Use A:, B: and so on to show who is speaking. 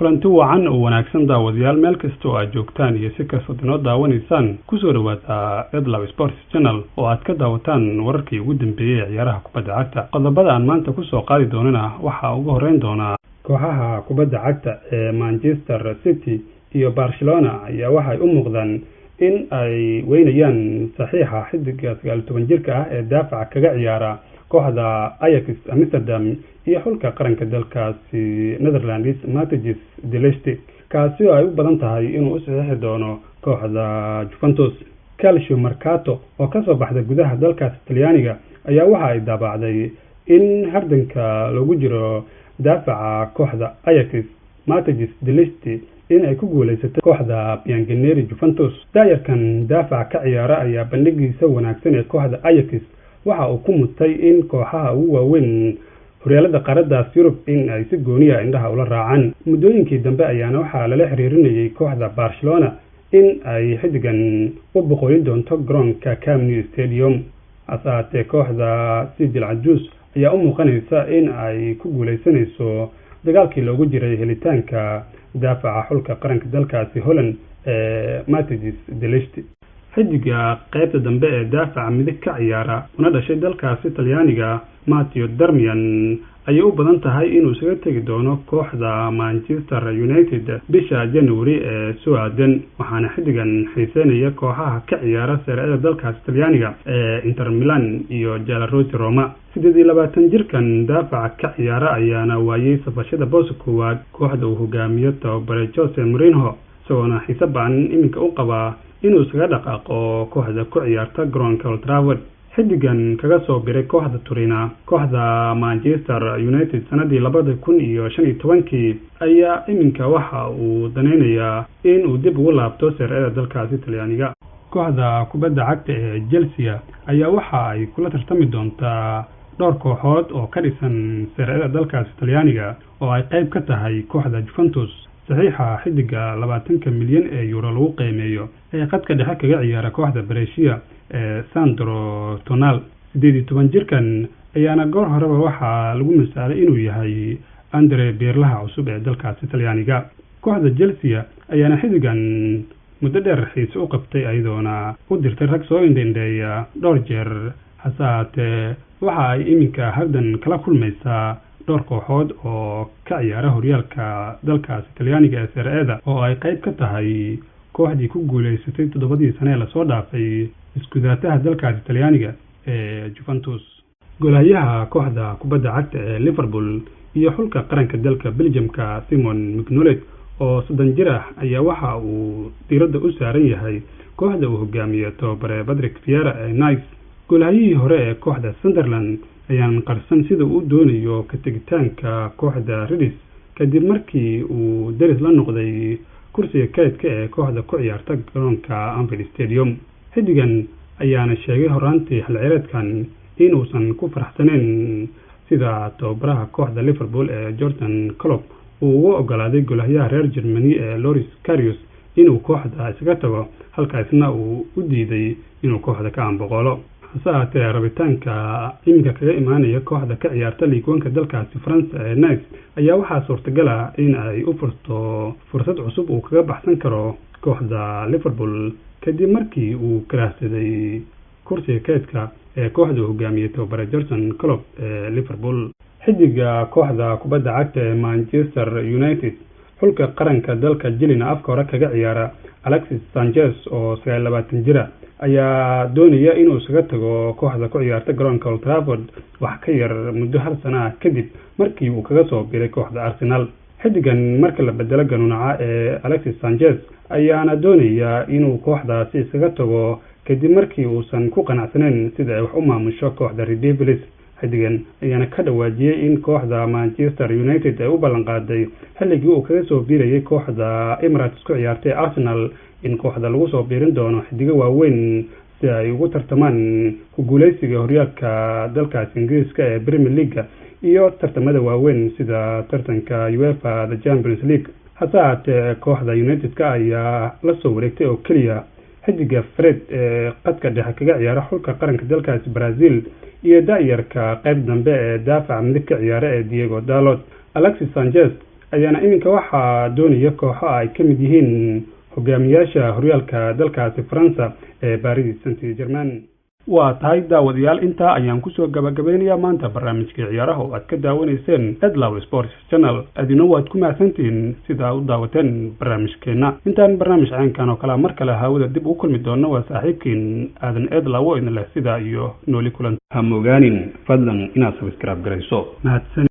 A: kulanti wacan oo wanaagsan daawadayaal meel kasta oo aad joogtaan iyo si kasta oo daawanaysaan ku soo dhawaada Edlaw Sports Channel oo aad ka daawataan wararkii ugu dambeeyay ciyaaraha kubadda cagta. Qodobada aan maanta ku soo qaadi doonana waxa ugu horeyn doona kooxaha kubadda cagta ee Manchester City iyo Barcelona ayaa waxay u muuqdaan in ay weynayaan saxiixa xidiga 19 jirka ah ee daafaca kaga ciyaara kooxda Ajax Amsterdam iyo xulka qaranka dalkaasi Netherlands Matthijs de Ligt kaasi oo ay u badan tahay inuu u saxiixi doono kooxda Juventus. Calcio Mercato oo ka soo baxda gudaha dalkaas Talyaaniga ayaa waxa ay daabacday in hardanka lagu jiro daafaca kooxda Ajax Matthijs de Ligt in ay ku guuleysatay kooxda Bianconeri Juventus. Daayarkan daafaca ka ciyaara ayaa bandhigiisa wanaagsan ee kooxda Ajax waxa uu ku mutay in kooxaha ugu waaweyn horyaalada qaaradaas Yurub in ay si gooni ah indhaha ula raacaan. Muddooyinkii dambe ayaana waxaa lala xiriirinayay kooxda Barcelona in ay xidigan u boqolin doonto garoonka Camp Nou Stadium. Asaate kooxda Sijil Cajuus ayaa u muuqanaysa in ay ku guuleysanayso dagaalkii loogu jiray helitaanka daafaca xulka qaranka dalkaasi Holland ee Matthijs de Ligt. xidiga qaybta dambe ee daafaca midig ka ciyaara una dhashay dalkaasi Talyaaniga Matteo Darmian ayay u badan tahay inuu isaga tagi doono kooxda Manchester United bisha January ee soo aadan, waxaana xidigan xiiseynaya kooxaha ka ciyaara Serie A dalkaasi Talyaaniga ee Inter Milan iyo Giallorossi Roma. 28 jirkan daafaca ka ciyaara ayaana waayay safashada boos koowaad kooxda uu hogaamiyo tababare Jose Mourinho, isagoona xiisabaan iminka u qaba inuu isaga dhaqaaqo kooxda ku ciyaarta garoonka Old Trafford. xidigan kaga soo biray kooxda Turina kooxda Manchester United sanadii 2015 ayaa iminka waxa uu daneynayaa in uu dib ugu laabto Serie A dalkaasi Talyaaniga. kooxda kubadda cagta ee Chelsea ayaa waxa ay kula tartami doontaa dhowr kooxood oo ka dhisan Serie A dalkaasi Talyaaniga oo ay qayb ka tahay kooxda Juventus. saxiixa xidiga 20 milyan ee euro lagu qiimeeyo ee qadka dhexe kaga ciyaara kooxda Brescia ee Sandro Tonali. 18 jirkan ayaana goor horeba waxaa lagu misaalay inuu yahay Andre Pirlo cusub ee dalkaasi Talyaaniga. kooxda Chelsea ayaana xidigan muddo dheer xiis u qabtay ayadoona u dirtay rag soo indheeya dhowr jeer, hasaate waxa ay iminka hardan kala kulmaysaa dhowr kooxood oo ka ciyaara horyaalka dalkaasi Talyaaniga ee Serie A oo ay qayb ka tahay kooxdii ku guuleysatay 7 sano ee la soo dhaafay iskudaataha dalkaasi Talyaaniga ee Juventus. golayaha kooxda kubadda cagta ee Liverpool iyo xulka qaranka dalka Belgiumka Simon Mignolet oo 30 jir ah ayaa waxa uu diiradda u saaran yahay kooxda uu hogaamiyo tababare Patrick Vieira ee Nice. golahayihii hore ee kooxda Sunderland ayaan qarsan sida uu doonayo ka tagitaanka kooxda Reds kadib markii uu daris la noqday kursiga kaydka ee kooxda ku ciyaarta garoonka Anfield Stadium. xidigan ayaana sheegay horaantii xil ciyaareedkan inuusan ku faraxsaneyn sida tababaraha kooxda Liverpool ee Jurgen Klopp uu ugu ogolaaday golahayaha reer Germany ee Loris Karius inuu kooxda isaga tago, halkaasna uu u diiday inuu kooxda ka amboqolo. hasaatee rabitaanka iminka kaga imaanaya kooxda ka ciyaarta liigoonka dalkaasi France ee Nice ayaa waxaa suurtagal ah in ay u furto fursad cusub uu kaga baxsan karo kooxda Liverpool kadib markii uu karaahsaday kursiga kaydka ee kooxda hogaamiye tababare Jurgen Klopp ee Liverpool. xidiga kooxda kubadda cagta ee Manchester United xulka qaranka dalka Chile afka hore kaga ciyaara Alexis Sanchez oo 29 jir ah ayaa doonaya inuu isaga tago kooxda ku ciyaarta garoonka Old Trafford wax ka yar muddo hal sano ah kadib markii uu kaga soo biray kooxda Arsenal. xidigan marka la bedelo ganuunaca ee Alexis Sanchez ayaana doonaya inuu kooxdaasi isaga tago kadib markii uusan ku qanacsaneyn sida ay wax u maamusho kooxda Red Devils. xidigan ayaana ka dhawaajiyay in kooxda Manchester United ay u ballan qaaday xilligii uu kaga soo biirayay kooxda Emirates ku ciyaartay Arsenal in kooxda lagu soo biirin doono xidiga waaweyn si ay ugu tartamaan ku guuleysiga horyaalka dalkaasi Ingiriiska ee Premier League iyo tartamada waaweyn sida tartanka UEFA The Champions League. hasaatee kooxda United ayaa la soo wareegtay oo kaliya xidiga Fred ee qadka dhexe kaga ciyaara xulka qaranka dalkaasi Brazil iyo daayarka qayb dambe ee daafaca midig ka ciyaara ee Diego Dalot. Alexis Sanchez ayaana iminka waxaa doonaya kooxo ay ka mid yihiin hogaamiyaasha horyaalka dalkaasi Faransa ee Paris Saint-Germain. waa tahay daawadayaal intaa ayaan kusoo gabagabeynayaa maanta barnaamijka ciyaaraha oo aad ka daawanayseen Edlaw Sports Channel. adina waad ku mahadsantihiin sida u daawateen barnaamijkeena. intaan barnaamij caynkan oo kale mar kale hawada dib u kulmi doono waa saaxiibkiin aadan Edlaw oo idin leh sida iyo nooli kulan. ha mogaanin fadlan inaad subscribe garayso. mahadsan.